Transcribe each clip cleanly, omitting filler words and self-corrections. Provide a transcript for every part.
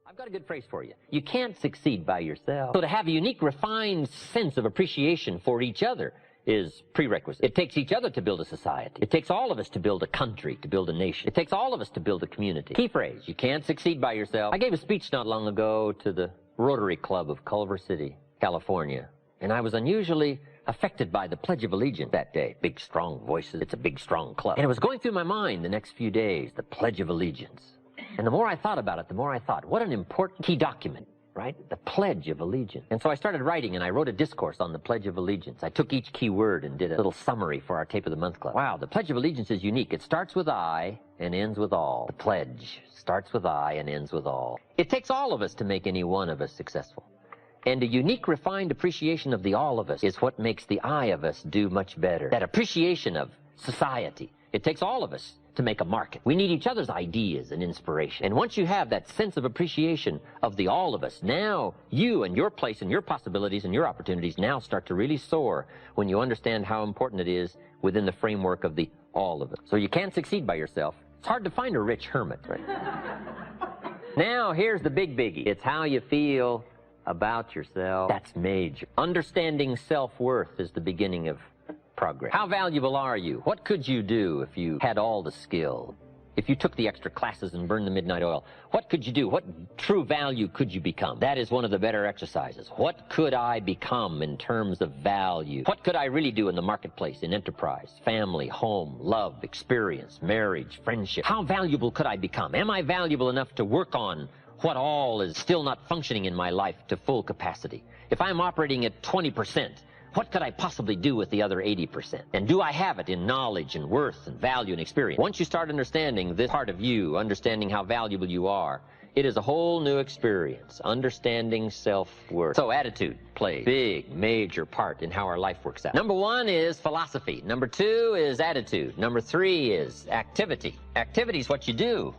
I've got a good phrase for you. You can't succeed by yourself. So to have a unique, refined sense of appreciation for each other is prerequisite. It takes each other to build a society. It takes all of us to build a country, to build a nation. It takes all of us to build a community. Key phrase, you can't succeed by yourself. I gave a speech not long ago to the Rotary Club of Culver City, California, and I was unusually affected by the Pledge of Allegiance that day. Big, strong voices. It's a big, strong club. And it was going through my mind the next few days, the Pledge of Allegiance. And the more I thought about it, the more I thought, what an important key document, right? The Pledge of Allegiance. And so I started writing, and I wrote a discourse on the Pledge of Allegiance. I took each key word and did a little summary for our Tape of the Month Club. Wow, the Pledge of Allegiance is unique. It starts with I and ends with all. The pledge starts with I and ends with all. It takes all of us to make any one of us successful. And a unique, refined appreciation of the all of us is what makes the I of us do much better. That appreciation of society. It takes all of us to make a market. We need each other's ideas and inspiration. And once you have that sense of appreciation of the all of us, now you and your place and your possibilities and your opportunities now start to really soar when you understand how important it is within the framework of the all of us. So you can't succeed by yourself. It's hard to find a rich hermit, right? Now here's the big biggie. It's how you feel about yourself. That's major. Understanding self-worth is the beginning of progress. How valuable are you? What could you do if you had all the skill? If you took the extra classes and burned the midnight oil, what could you do? What true value could you become? That is one of the better exercises. What could I become in terms of value? What could I really do in the marketplace, in enterprise, family, home, love, experience, marriage, friendship? How valuable could I become? Am I valuable enough to work on what all is still not functioning in my life to full capacity? If I'm operating at 20%, what could I possibly do with the other 80%? And do I have it in knowledge and worth and value and experience? Once you start understanding this part of you, understanding how valuable you are, it is a whole new experience, understanding self-worth. So attitude plays a big, major part in how our life works out. Number one is philosophy. Number two is attitude. Number three is activity. Activity is what you do.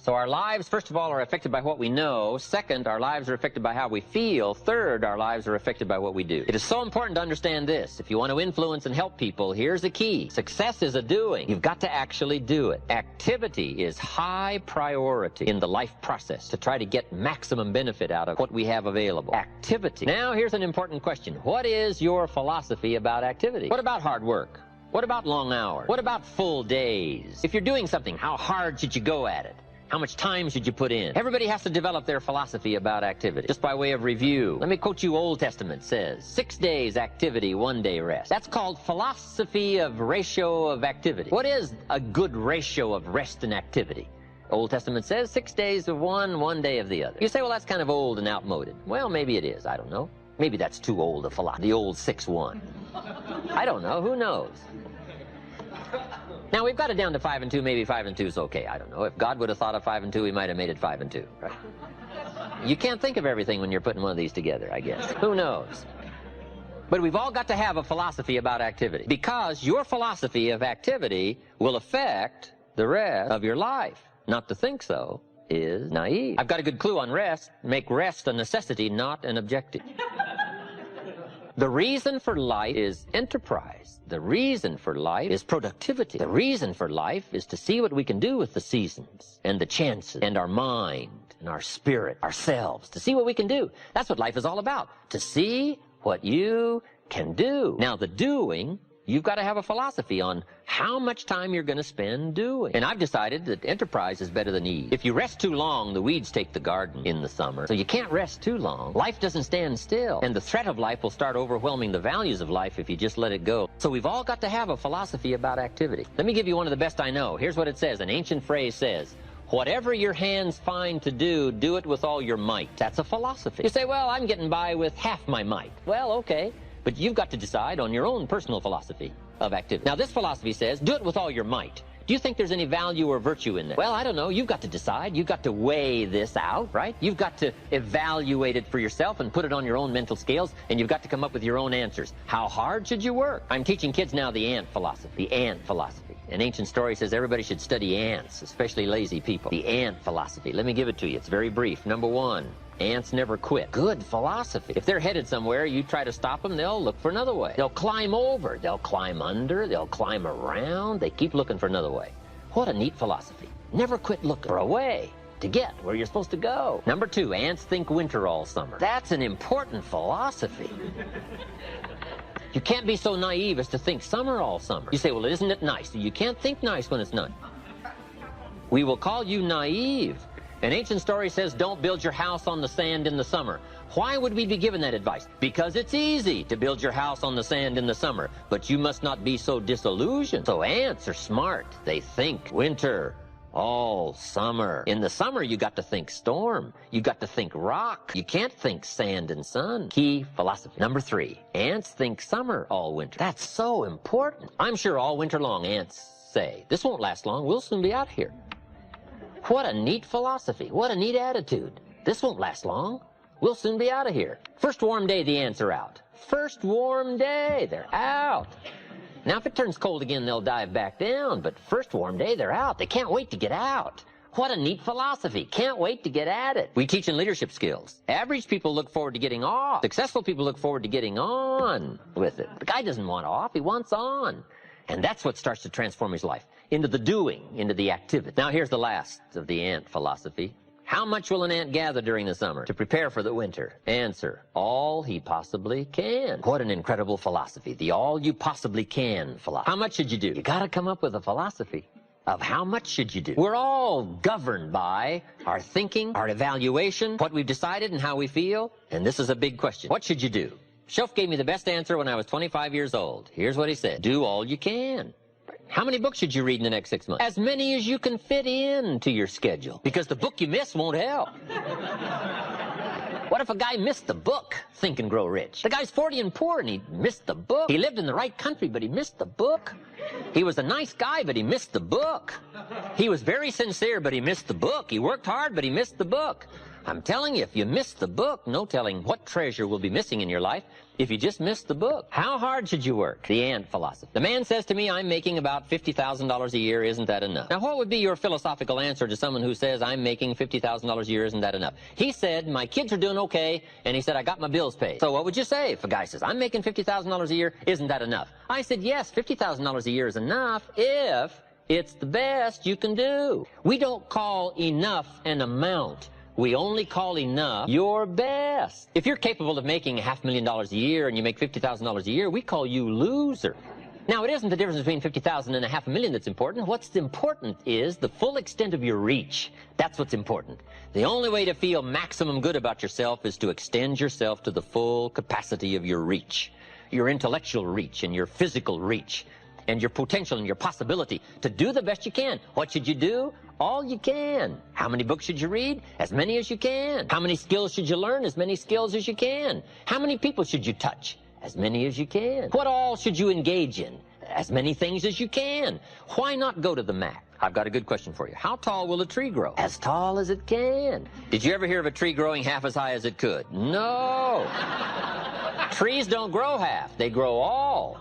So our lives, first of all, are affected by what we know. Second, our lives are affected by how we feel. Third, our lives are affected by what we do. It is so important to understand this. If you want to influence and help people, here's the key. Success is a doing. You've got to actually do it. Activity is high priority in the life process to try to get maximum benefit out of what we have available. Activity. Now, here's an important question. What is your philosophy about activity? What about hard work? What about long hours? What about full days? If you're doing something, how hard should you go at it? How much time should you put in? Everybody has to develop their philosophy about activity. Just by way of review, let me quote you. Old Testament says, 6 days activity, 1 day rest. That's called philosophy of ratio of activity. What is a good ratio of rest and activity? Old Testament says 6 days of one, 1 day of the other. You say, well, that's kind of old and outmoded. Well, maybe it is. I don't know. Maybe that's too old a philosophy. The old 6-1. I don't know. Who knows? Now, we've got it down to 5 and 2, maybe 5 and 2 is okay, I don't know. If God would have thought of 5 and 2, he might have made it 5 and 2, right? You can't think of everything when you're putting one of these together, I guess. Who knows? But we've all got to have a philosophy about activity, because your philosophy of activity will affect the rest of your life. Not to think so is naive. I've got a good clue on rest. Make rest a necessity, not an objective. The reason for life is enterprise. The reason for life is productivity. The reason for life is to see what we can do with the seasons and the chances and our mind and our spirit, ourselves, to see what we can do. That's what life is all about, to see what you can do. Now, the doing, you've got to have a philosophy on how much time you're going to spend doing. And I've decided that enterprise is better than ease. If you rest too long, the weeds take the garden in the summer. So you can't rest too long. Life doesn't stand still. And the threat of life will start overwhelming the values of life if you just let it go. So we've all got to have a philosophy about activity. Let me give you one of the best I know. Here's what it says. An ancient phrase says, whatever your hands find to do, do it with all your might. That's a philosophy. You say, well, I'm getting by with half my might. Well, okay. But you've got to decide on your own personal philosophy of activity. Now, this philosophy says, do it with all your might. Do you think there's any value or virtue in that? Well, I don't know. You've got to decide. You've got to weigh this out, right? You've got to evaluate it for yourself and put it on your own mental scales, and you've got to come up with your own answers. How hard should you work? I'm teaching kids now the ant philosophy. The ant philosophy. An ancient story says everybody should study ants, especially lazy people. The ant philosophy. Let me give it to you. It's very brief. Number one, ants never quit. Good philosophy. If they're headed somewhere, you try to stop them, they'll look for another way. They'll climb over, they'll climb under, they'll climb around. They keep looking for another way. What a neat philosophy. Never quit looking for a way. to get where you're supposed to go. Number 2, ants think winter all summer. That's an important philosophy. You can't be so naive as to think summer all summer. You say, well, isn't it nice? You can't think nice when it's not. We will call you naive. An ancient story says, don't build your house on the sand in the summer. Why would we be given that advice? Because it's easy to build your house on the sand in the summer, but you must not be so disillusioned. So ants are smart. They think winter all summer. In the summer, you got to think storm. You got to think rock. You can't think sand and sun. Key philosophy. Number 3, ants think summer all winter. That's so important. I'm sure all winter long ants say, this won't last long. We'll soon be out here. What a neat philosophy. What a neat attitude. This won't last long. We'll soon be out of here. First warm day, the ants are out. First warm day, they're out. Now, if it turns cold again, they'll dive back down. But first warm day, they're out. They can't wait to get out. What a neat philosophy. Can't wait to get at it. We teach in leadership skills. Average people look forward to getting off. Successful people look forward to getting on with it. The guy doesn't want off. He wants on. And that's what starts to transform his life. Into the doing, into the activity. Now, here's the last of the ant philosophy. How much will an ant gather during the summer to prepare for the winter? Answer, all he possibly can. What an incredible philosophy, the all you possibly can philosophy. How much should you do? You gotta come up with a philosophy of how much should you do. We're all governed by our thinking, our evaluation, what we've decided and how we feel. And this is a big question. What should you do? Shoaff gave me the best answer when I was 25 years old. Here's what he said. Do all you can. How many books should you read in the next 6 months? As many as you can fit into your schedule. Because the book you miss won't help. What if a guy missed the book, Think and Grow Rich? The guy's 40 and poor and he missed the book. He lived in the right country, but he missed the book. He was a nice guy, but he missed the book. He was very sincere, but he missed the book. He worked hard, but he missed the book. I'm telling you, if you miss the book, no telling what treasure will be missing in your life if you just miss the book. How hard should you work? The ant philosophy. The man says to me, I'm making about $50,000 a year. Isn't that enough? Now, what would be your philosophical answer to someone who says, I'm making $50,000 a year. Isn't that enough? He said, my kids are doing okay, and he said, I got my bills paid. So what would you say if a guy says, I'm making $50,000 a year. Isn't that enough? I said, yes, $50,000 a year is enough if it's the best you can do. We don't call enough an amount. We only call enough your best. If you're capable of making $500,000 a year and you make $50,000 a year, we call you loser. Now, it isn't the difference between $50,000 and $500,000 that's important. What's important is the full extent of your reach. That's what's important. The only way to feel maximum good about yourself is to extend yourself to the full capacity of your reach, your intellectual reach and your physical reach, and your potential and your possibility to do the best you can. What should you do? All you can. How many books should you read? As many as you can. How many skills should you learn? As many skills as you can. How many people should you touch? As many as you can. What all should you engage in? As many things as you can. Why not go to the max? I've got a good question for you. How tall will a tree grow? As tall as it can. Did you ever hear of a tree growing half as high as it could? No. Trees don't grow half. They grow all.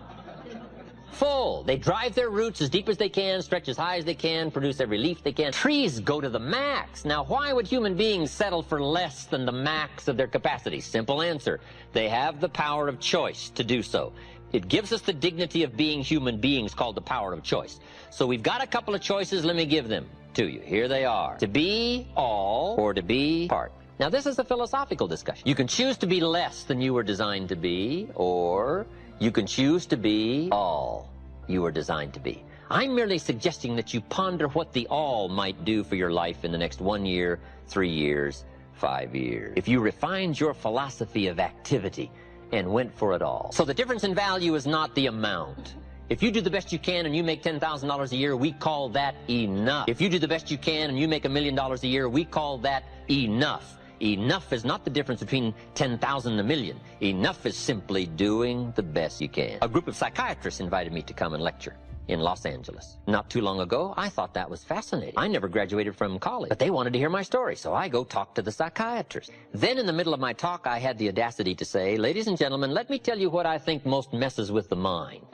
Full. They drive their roots as deep as they can, stretch as high as they can, produce every leaf they can. Trees go to the max. Now, why would human beings settle for less than the max of their capacity? Simple answer. They have the power of choice to do so. It gives us the dignity of being human beings called the power of choice. So we've got a couple of choices. Let me give them to you. Here they are. To be all or to be part. Now, this is a philosophical discussion. You can choose to be less than you were designed to be, or you can choose to be all you were designed to be. I'm merely suggesting that you ponder what the all might do for your life in the next 1 year, 3 years, 5 years. If you refined your philosophy of activity and went for it all. So the difference in value is not the amount. If you do the best you can and you make $10,000 a year, we call that enough. If you do the best you can and you make $1 million a year, we call that enough. Enough is not the difference between 10,000 and 1 million. Enough is simply doing the best you can. A group of psychiatrists invited me to come and lecture in Los Angeles. Not too long ago, I thought that was fascinating. I never graduated from college, but they wanted to hear my story, so I go talk to the psychiatrist. Then in the middle of my talk, I had the audacity to say, ladies and gentlemen, let me tell you what I think most messes with the mind.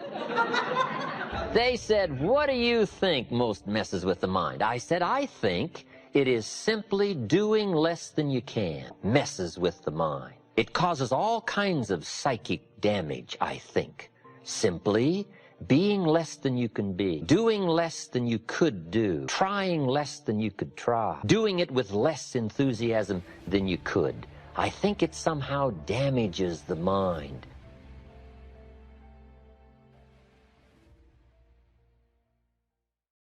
They said, what do you think most messes with the mind? I said, I think it is simply doing less than you can. Messes with the mind. It causes all kinds of psychic damage, I think. Simply being less than you can be, doing less than you could do, trying less than you could try, doing it with less enthusiasm than you could. I think it somehow damages the mind.